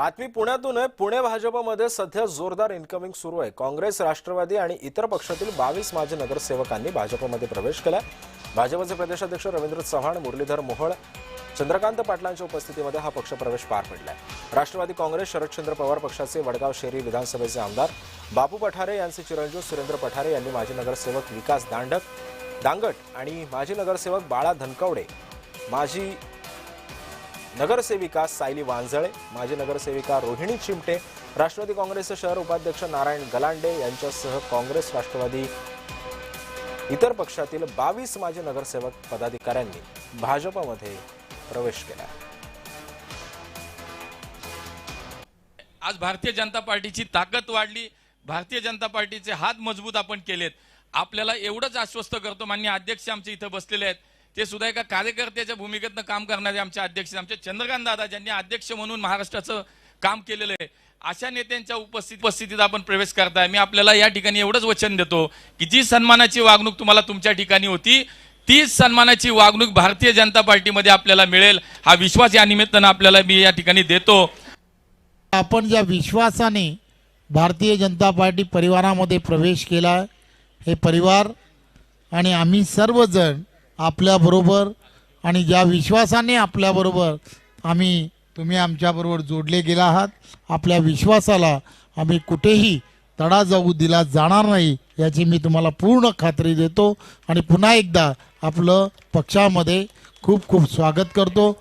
बातमी पुण्यातून आहे। पुणे भाजपमध्ये सध्या जोरदार इन्कमिंग सुरू आहे। काँग्रेस, राष्ट्रवादी आणि इतर पक्षातील 22 माजी नगरसेवकांनी भाजपमध्ये प्रवेश केलाय। भाजपचे प्रदेशाध्यक्ष रवींद्र चव्हाण, मुरलीधर मोहोळ, चंद्रकांत पाटलांच्या उपस्थितीमध्ये हा पक्ष प्रवेश पार पडलाय। राष्ट्रवादी काँग्रेस, शरदचंद्र पवार पक्षाचे वडगाव शेरी विधानसभेचे आमदार बापू पठारे यांचे चिरंजीव सुरेंद्र पठारे यांनी माजी नगरसेवक विकास दांगट आणि माजी नगरसेवक बाळा धनकवडे, माजी नगरसेविका सायली वांजळे, माजी नगरसेविका रोहिणी चिमटे, राष्ट्रवादी काँग्रेसचे शहर उपाध्यक्ष नारायण गलांडे यांच्यासह काँग्रेस, राष्ट्रवादी इतर पक्षातील 22 माजी नगरसेवक पदाधिकाऱ्यांनी भाजपमध्ये प्रवेश केला। आज भारतीय जनता पार्टीची ताकद वाढली, भारतीय जनता पार्टीचे हात मजबूत आपण केलेत। आपल्याला एवढंच आश्वस्त करतो, माननीय अध्यक्ष आमचे इथे बसलेले आहेत, ते सुद्धा एका कार्यकर्त्याच्या भूमिकेतनं काम करणारे आमचे अध्यक्ष, आमचे चंद्रकांत दादा, ज्यांनी अध्यक्ष म्हणून महाराष्ट्राचं काम केलेलं आहे, अशा नेत्यांच्या उपस्थितीत आपण प्रवेश करताय। मी आपल्याला या ठिकाणी एवढंच वचन देतो की जी सन्मानाची वागणूक तुम्हाला तुमच्या ठिकाणी होती, तीच सन्मानाची वागणूक भारतीय जनता पार्टीमध्ये आपल्याला मिळेल, हा विश्वास या निमित्तानं आपल्याला मी या ठिकाणी देतो। आपण ज्या विश्वासाने भारतीय जनता पार्टी परिवारामध्ये प्रवेश केला, हे परिवार आणि आम्ही सर्वजण आपल्याबरोबर आणि ज्या विश्वासाने आपल्याबरोबर तुम्ही आमच्याबरोबर जोडले गेला आहात, आपल्या विश्वासाला आम्ही कुठेही तडा जाऊ दिला जाणार नाही याची मी तुम्हाला पूर्ण खात्री देतो आणि पुन्हा एकदा आपलं पक्षामध्ये खूप खूप स्वागत करतो।